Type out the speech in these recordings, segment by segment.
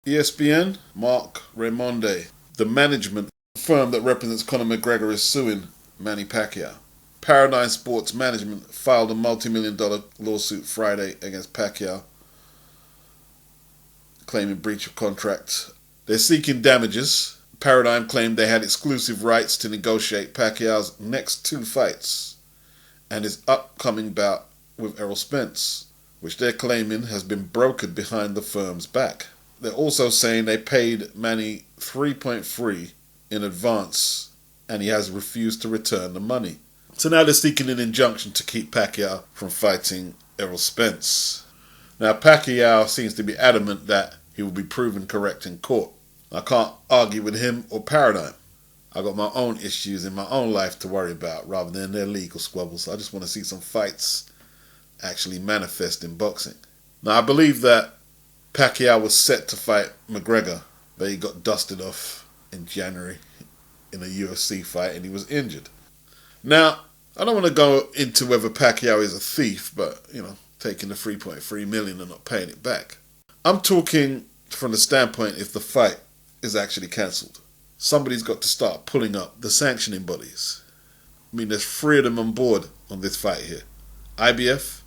ESPN, Mark Raymonde, the management firm that represents Conor McGregor, is suing Manny Pacquiao. Paradigm Sports Management filed a multi-million-dollar lawsuit Friday against Pacquiao, claiming breach of contract. They're seeking damages. Paradigm claimed they had exclusive rights to negotiate Pacquiao's next two fights and his upcoming bout with Errol Spence, which they're claiming has been brokered behind the firm's back. They're also saying they paid Manny $3.3 in advance and he has refused to return the money. So now they're seeking an injunction to keep Pacquiao from fighting Errol Spence. Now Pacquiao seems to be adamant that he will be proven correct in court. I can't argue with him or Paradigm. I got my own issues in my own life to worry about rather than their legal squabbles. I just want to see some fights actually manifest in boxing. Now I believe that Pacquiao was set to fight McGregor, but he got dusted off in January in a UFC fight and he was injured. Now, I don't want to go into whether Pacquiao is a thief, but, taking the $3.3 million and not paying it back. I'm talking from the standpoint if the fight is actually cancelled. Somebody's got to start pulling up the sanctioning bodies. I mean, there's 3 of them on board on this fight here. IBF,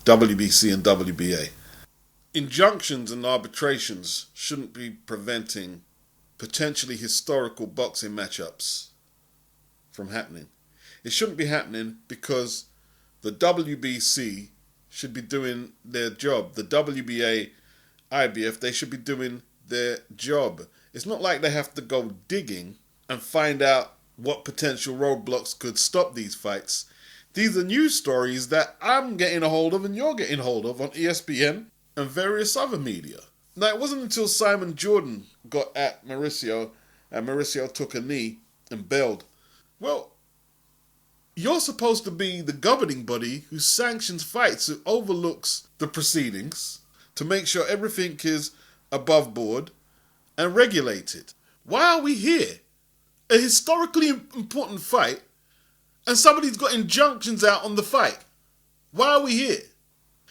WBC and WBA. Injunctions and arbitrations shouldn't be preventing potentially historical boxing matchups from happening. It shouldn't be happening because the WBC should be doing their job. The WBA, IBF, they should be doing their job. It's not like they have to go digging and find out what potential roadblocks could stop these fights. These are news stories that I'm getting a hold of and you're getting hold of on ESPN and various other media. Now, it wasn't until Simon Jordan got at Mauricio and Mauricio took a knee and bailed. Well, you're supposed to be the governing body who sanctions fights, who overlooks the proceedings to make sure everything is above board and regulated. Why are we here? A historically important fight and somebody's got injunctions out on the fight. Why are we here?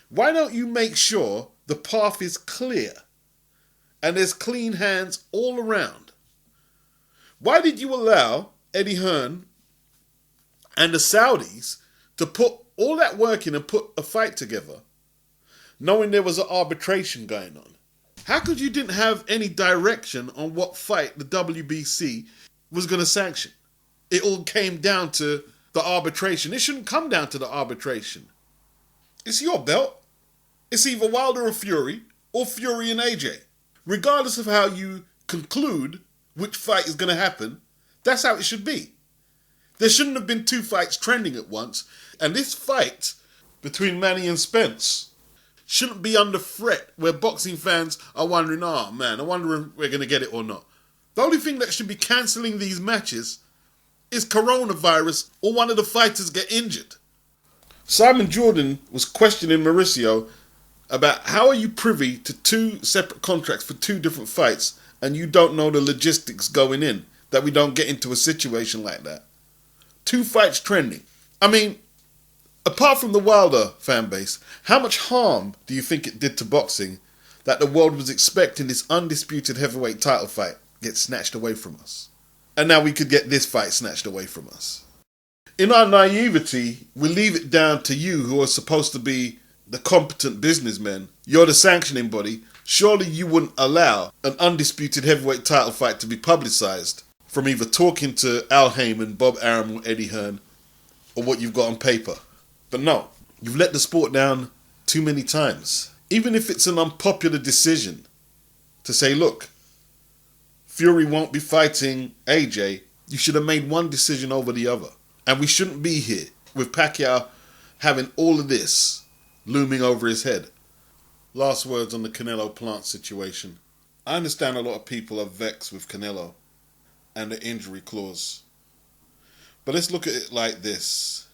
Why don't you make sure the path is clear and there's clean hands all around? Why did you allow Eddie Hearn and the Saudis to put all that work in and put a fight together, knowing there was an arbitration going on? How could you didn't have any direction on what fight the WBC was going to sanction? It all came down to the arbitration. It shouldn't come down to the arbitration. It's your belt. It's either Wilder and Fury or Fury and AJ. Regardless of how you conclude which fight is going to happen, that's how it should be. There shouldn't have been 2 fights trending at once. And this fight between Manny and Spence shouldn't be under threat where boxing fans are wondering, oh man, I wonder if we're going to get it or not. The only thing that should be cancelling these matches is coronavirus or one of the fighters get injured. Simon Jordan was questioning Mauricio about how are you privy to 2 separate contracts for 2 different fights and you don't know the logistics going in, that we don't get into a situation like that. 2 fights trending. I mean, apart from the Wilder fan base, how much harm do you think it did to boxing that the world was expecting this undisputed heavyweight title fight get snatched away from us? And now we could get this fight snatched away from us. In our naivety, we leave it down to you who are supposed to be the competent businessmen. You're the sanctioning body. Surely you wouldn't allow an undisputed heavyweight title fight to be publicised from either talking to Al Heyman, Bob Arum or Eddie Hearn, or what you've got on paper. But no, you've let the sport down too many times. Even if it's an unpopular decision to say, look, Fury won't be fighting AJ, you should have made one decision over the other. And we shouldn't be here with Pacquiao having all of this looming over his head. Last words on the Canelo Plant situation. I understand a lot of people are vexed with Canelo and the injury clause. But let's look at it like this.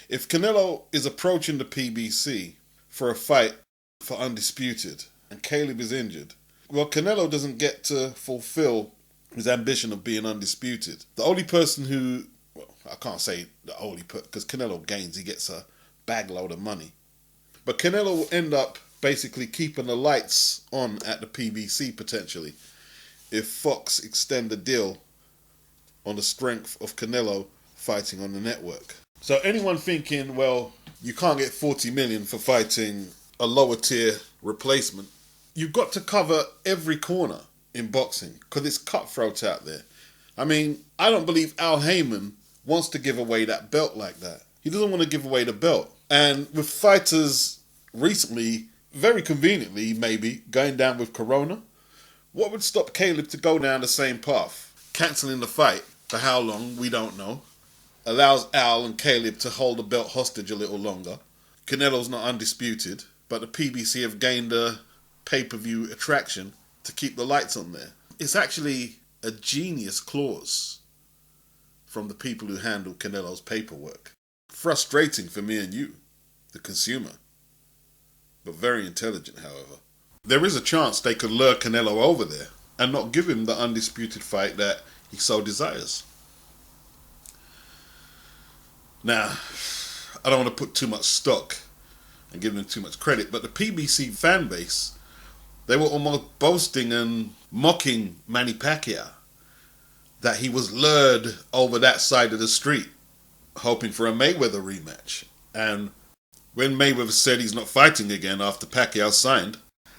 If Canelo is approaching the PBC for a fight for undisputed and Caleb is injured, well, Canelo doesn't get to fulfill his ambition of being undisputed. The only person who, well, I can't say the only person, because Canelo gains, he gets a bag load of money. But Canelo will end up basically keeping the lights on at the PBC potentially if Fox extend the deal on the strength of Canelo fighting on the network. So anyone thinking, well, you can't get 40 million for fighting a lower tier replacement, you've got to cover every corner in boxing because it's cutthroat out there. I mean, I don't believe Al Heyman wants to give away that belt like that. He doesn't want to give away the belt. And with fighters recently, very conveniently maybe, going down with Corona, what would stop Caleb to go down the same path? Cancelling the fight, for how long, we don't know. Allows Al and Caleb to hold the belt hostage a little longer. Canelo's not undisputed, but the PBC have gained a pay-per-view attraction to keep the lights on there. It's actually a genius clause from the people who handle Canelo's paperwork. Frustrating for me and you, the consumer, but very intelligent, however. There is a chance they could lure Canelo over there and not give him the undisputed fight that he so desires. Now, I don't want to put too much stock and give them too much credit, but the PBC fan base, they were almost boasting and mocking Manny Pacquiao that he was lured over that side of the street, hoping for a Mayweather rematch. And when Mayweather said he's not fighting again after Pacquiao signed,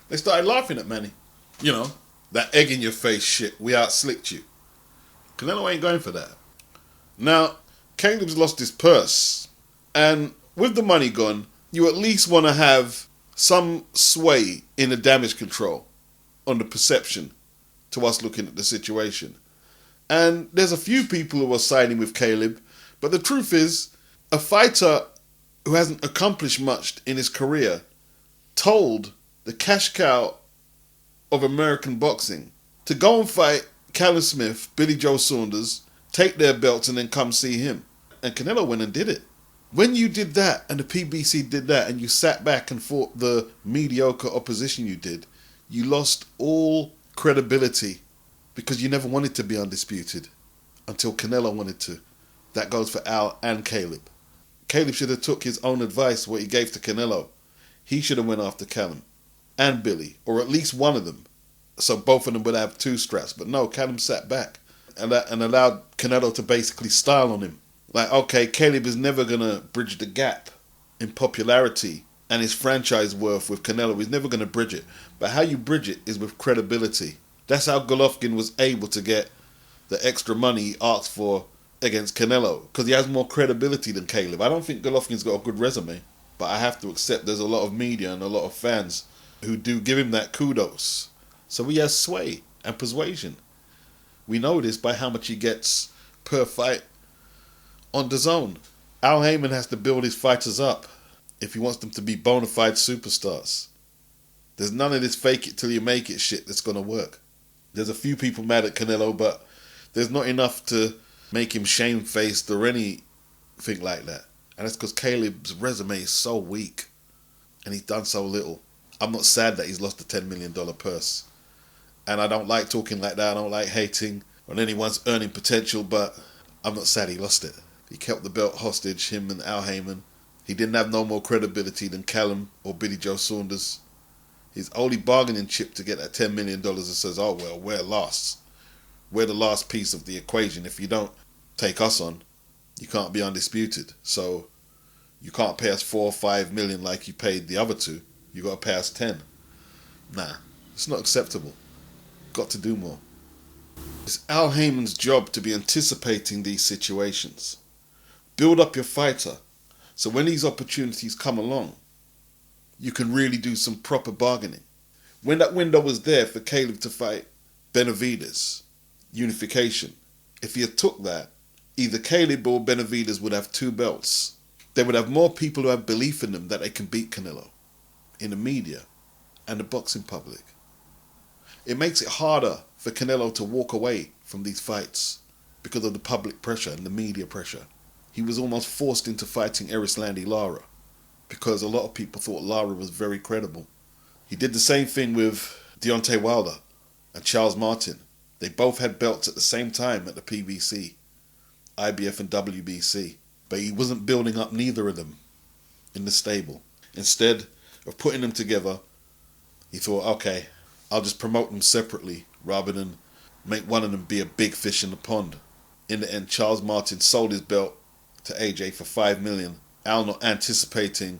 they started laughing at Manny. You know, that egg in your face shit, we out-slicked you. Canelo ain't going for that. Now, Caleb's lost his purse, and with the money gone, you at least want to have some sway in the damage control on the perception to us looking at the situation. And there's a few people who are siding with Caleb, but the truth is, a fighter who hasn't accomplished much in his career told the cash cow of American boxing to go and fight Callum Smith, Billy Joe Saunders, take their belts and then come see him. And Canelo went and did it. When you did that and the PBC did that and you sat back and fought the mediocre opposition you did, you lost all credibility because you never wanted to be undisputed until Canelo wanted to. That goes for Al and Caleb. Caleb should have took his own advice, what he gave to Canelo. He should have went after Callum and Billy, or at least one of them, so both of them would have two straps. But no, Callum sat back and allowed Canelo to basically style on him. Like, okay, Caleb is never going to bridge the gap in popularity and his franchise worth with Canelo. He's never going to bridge it. But how you bridge it is with credibility. That's how Golovkin was able to get the extra money he asked for against Canelo, because he has more credibility than Caleb. I don't think Golovkin's got a good resume, but I have to accept there's a lot of media and a lot of fans who do give him that kudos. So he has sway and persuasion. We know this by how much he gets per fight on DAZN. Al Heyman has to build his fighters up if he wants them to be bona fide superstars. There's none of this fake it till you make it shit that's going to work. There's a few people mad at Canelo, but there's not enough to make him shamefaced or anything like that. And that's because Caleb's resume is so weak and he's done so little. I'm not sad that he's lost a $10 million purse. And I don't like talking like that. I don't like hating on anyone's earning potential, but I'm not sad he lost it. He kept the belt hostage, him and Al Heyman. He didn't have no more credibility than Callum or Billy Joe Saunders. His only bargaining chip to get that $10 million that says, oh, well, we're last. We're the last piece of the equation. If you don't take us on, you can't be undisputed. So you can't pay us 4 or 5 million like you paid the other two. You got to pay us 10. Nah, it's not acceptable. Got to do more. It's Al Heyman's job to be anticipating these situations. Build up your fighter, so when these opportunities come along, you can really do some proper bargaining. When that window was there for Caleb to fight Benavidez, unification, if he had took that, either Caleb or Benavidez would have 2 belts. They would have more people who have belief in them that they can beat Canelo in the media and the boxing public. It makes it harder for Canelo to walk away from these fights because of the public pressure and the media pressure. He was almost forced into fighting Erislandy Lara because a lot of people thought Lara was very credible. He did the same thing with Deontay Wilder and Charles Martin. They both had belts at the same time at the PBC, IBF and WBC, but he wasn't building up neither of them in the stable. Instead of putting them together, He thought, okay, I'll just promote them separately rather than make one of them be a big fish in the pond. In the end, Charles Martin sold his belt to AJ for $5 million. Al not anticipating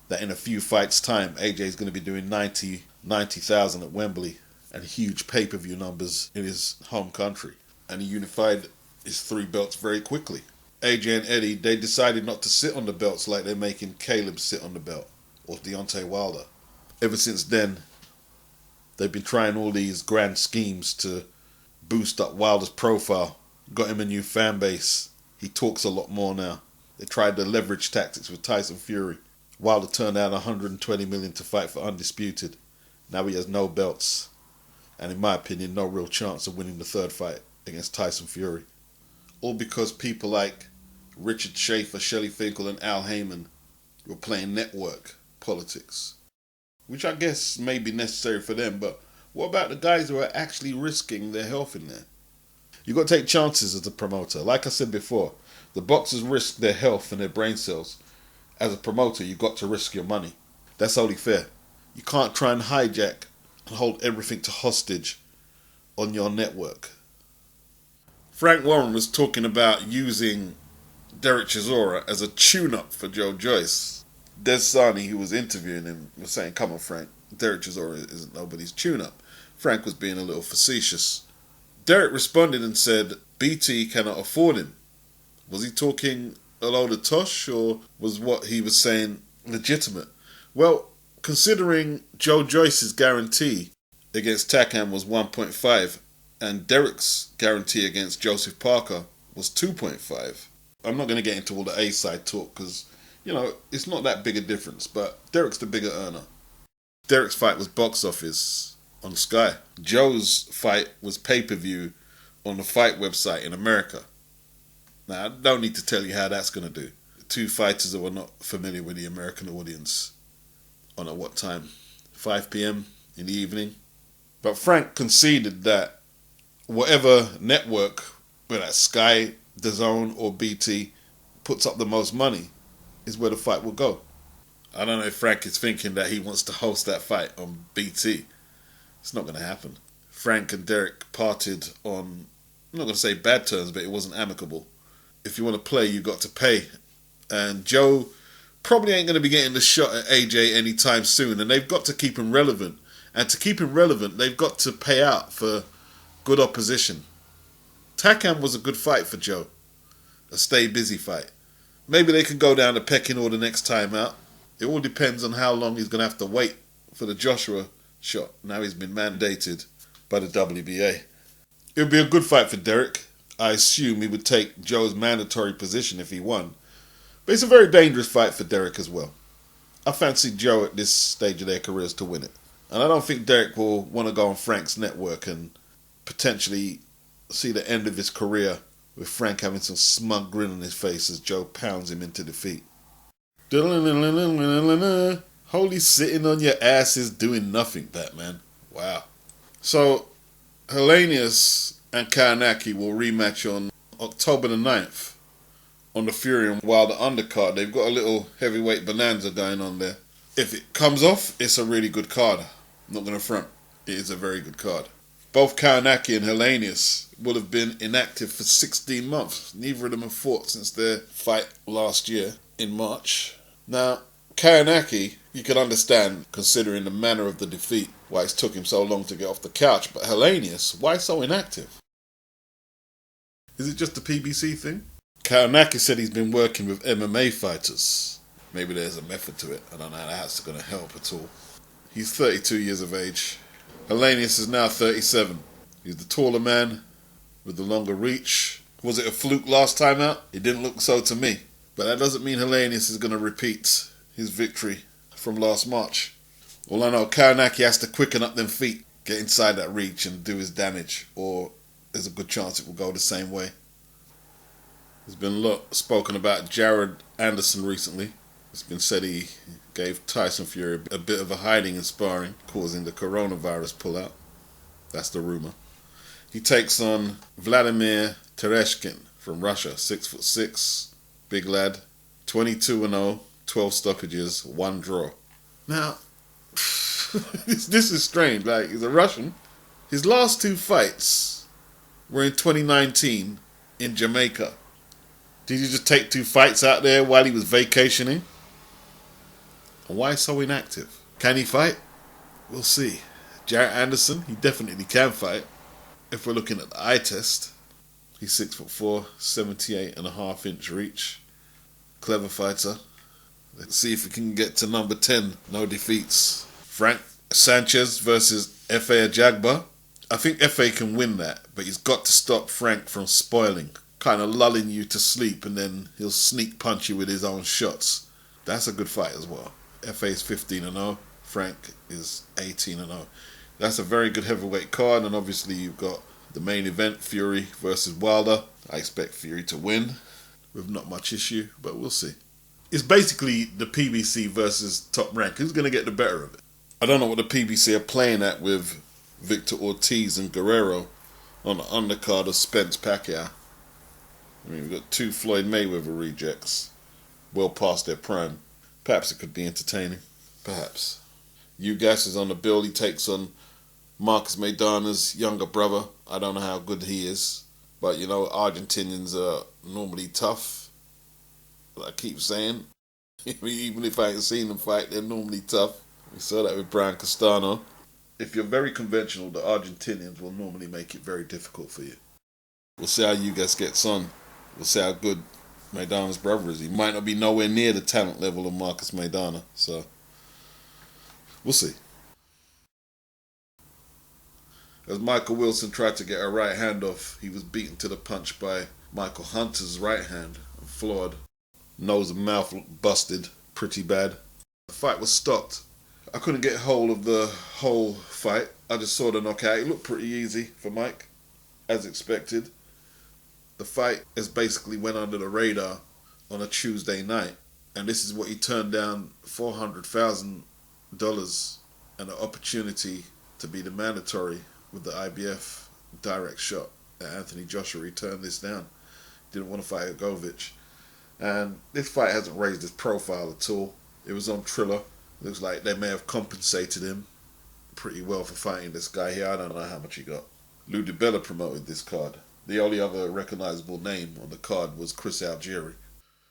that in a few fights' time, AJ is going to be doing 90,000 at Wembley and huge pay-per-view numbers in his home country. And he unified his 3 belts very quickly. AJ and Eddie, they decided not to sit on the belts like they're making Caleb sit on the belt, or Deontay Wilder. Ever since then, they've been trying all these grand schemes to boost up Wilder's profile. Got him a new fan base. He talks a lot more now. They tried the leverage tactics with Tyson Fury. Wilder turned down $120 million to fight for Undisputed. Now he has no belts. And in my opinion, no real chance of winning the 3rd fight against Tyson Fury. All because people like Richard Schaefer, Shelley Finkel and Al Heyman were playing network politics. Which I guess may be necessary for them, but what about the guys who are actually risking their health in there? You've got to take chances as a promoter. Like I said before, the boxers risk their health and their brain cells. As a promoter, you've got to risk your money. That's only fair. You can't try and hijack and hold everything to hostage on your network. Frank Warren was talking about using Derek Chisora as a tune-up for Joe Joyce. Des Sarni, who was interviewing him, was saying, come on Frank, Derek Chisora isn't nobody's tune-up. Frank was being a little facetious. Derek responded and said BT cannot afford him. Was he talking a load of tosh, or was what he was saying legitimate? Well, considering Joe Joyce's guarantee against Takam was 1.5 and Derek's guarantee against Joseph Parker was 2.5. I'm not going to get into all the A-side talk because, you know, it's not that big a difference, but Derek's the bigger earner. Derek's fight was box office on Sky. Joe's fight was pay-per-view on the fight website in America. Now, I don't need to tell you how that's going to do. 2 fighters that were not familiar with the American audience on at what time? 5 p.m. in the evening. But Frank conceded that whatever network, whether that's Sky, DAZN or BT, puts up the most money is where the fight will go. I don't know if Frank is thinking that he wants to host that fight on BT. It's not going to happen. Frank and Derek parted on, I'm not going to say bad terms, but it wasn't amicable. If you want to play, you got to pay. And Joe probably ain't going to be getting the shot at AJ anytime soon. And they've got to keep him relevant. And to keep him relevant, they've got to pay out for good opposition. Takam was a good fight for Joe. A stay busy fight. Maybe they can go down the pecking order next time out. It all depends on how long he's going to have to wait for the Joshua shot. Now he's been mandated by the WBA. It would be a good fight for Derek. I assume he would take Joe's mandatory position if he won. But it's a very dangerous fight for Derek as well. I fancy Joe at this stage of their careers to win it. And I don't think Derek will want to go on Frank's network and potentially see the end of his career with Frank having some smug grin on his face as Joe pounds him into defeat. Holy sitting on your asses doing nothing, Batman. Wow. So, Helenius and Kainaki will rematch on October the 9th on the Fury and Wilder undercard. They've got a little heavyweight bonanza going on there. If it comes off, it's a really good card. I'm not going to front. It is a very good card. Both Kainaki and Helenius will have been inactive for 16 months. Neither of them have fought since their fight last year in March. Now, Kainaki, you can understand, considering the manner of the defeat, why it took him so long to get off the couch. But Helenius, why so inactive? Is it just a PBC thing? Kainaki said he's been working with MMA fighters. Maybe there's a method to it. I don't know how that's going to help at all. He's 32 years of age. Helenius is now 37. He's the taller man with the longer reach. Was it a fluke last time out? It didn't look so to me. But that doesn't mean Helenius is going to repeat his victory from last March. All I know, Kainaki has to quicken up them feet, get inside that reach and do his damage, or there's a good chance it will go the same way. There's been a lot spoken about Jared Anderson recently. It's been said he gave Tyson Fury a bit of a hiding in sparring, causing the coronavirus pullout. That's the rumour. He takes on Vladimir Tereshkin from Russia, 6'6", big lad, 22-0, 12 stoppages, 1 draw. Now, This is strange. Like, he's a Russian. His last two fights were in 2019 in Jamaica. Did he just take two fights out there while he was vacationing? And why so inactive? Can he fight? We'll see. Jarrett Anderson, he definitely can fight. If we're looking at the eye test, he's 6'4", 78.5-inch reach. Clever fighter. Let's see if we can get to number 10. No defeats. Frank Sanchez versus F.A. Ajagba. I think F.A. can win that, but he's got to stop Frank from spoiling. Kind of lulling you to sleep, and then he'll sneak punch you with his own shots. That's a good fight as well. F.A. is 15-0. Frank is 18-0. That's a very good heavyweight card, and obviously you've got the main event, Fury versus Wilder. I expect Fury to win with not much issue, but we'll see. It's basically the PBC versus Top Rank. Who's going to get the better of it? I don't know what the PBC are playing at with Victor Ortiz and Guerrero on the undercard of Spence Pacquiao. I mean, we've got two Floyd Mayweather rejects, well past their prime. Perhaps it could be entertaining. Perhaps. Ugas is on the bill. He takes on Marcus Maidana's younger brother. I don't know how good he is. But, you know, Argentinians are normally tough. But I keep saying, even if I ain't seen them fight, they're normally tough. We saw that with Brian Castano. If you're very conventional, the Argentinians will normally make it very difficult for you. We'll see how Ugas gets on. We'll see how good Maidana's brother is. He might not be nowhere near the talent level of Marcus Maidana. So, we'll see. As Michael Wilson tried to get a right hand off, he was beaten to the punch by Michael Hunter's right hand and floored. Nose and mouth looked busted pretty bad. The fight was stopped. I couldn't get hold of the whole fight. I just saw the knockout. It looked pretty easy for Mike, as expected. The fight has basically went under the radar on a Tuesday night. And this is what he turned down, $400,000 and an opportunity to be the mandatory with the IBF direct shot at Anthony Joshua. He turned this down. Didn't want to fight Govic. And this fight hasn't raised his profile at all. It was on Triller. Looks like they may have compensated him pretty well for fighting this guy here. I don't know how much he got. Lou DiBella promoted this card. The only other recognizable name on the card was Chris Algieri.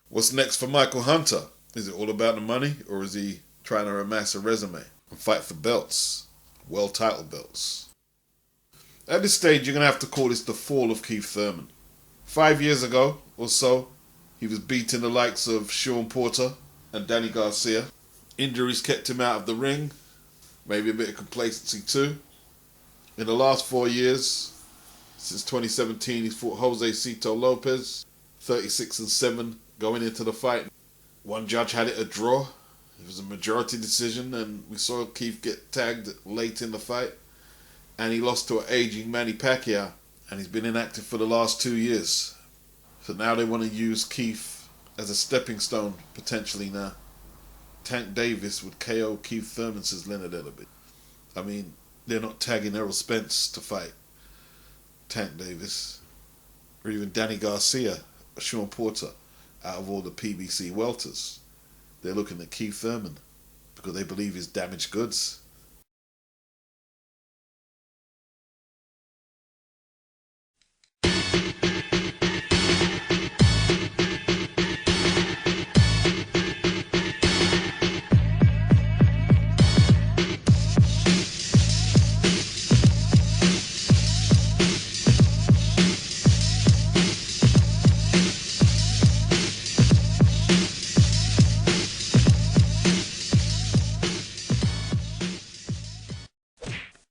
What's next for Michael Hunter? Is it all about the money, or is he trying to amass a resume and fight for belts? World title belts. At this stage, you're going to have to call this the fall of Keith Thurman. 5 years ago or so, he was beating the likes of Sean Porter and Danny Garcia. Injuries kept him out of the ring. Maybe a bit of complacency too. In the last 4 years, since 2017, he's fought Jose Cito Lopez, 36-7 going into the fight. One judge had it a draw. It was a majority decision, and we saw Keith get tagged late in the fight. And he lost to an aging Manny Pacquiao, and he's been inactive for the last 2 years. So now they want to use Keith as a stepping stone, potentially now. Tank Davis would KO Keith Thurman, says Leonard Ellerby. I mean, they're not tagging Errol Spence to fight Tank Davis, or even Danny Garcia, or Sean Porter, out of all the PBC welters. They're looking at Keith Thurman because they believe he's damaged goods.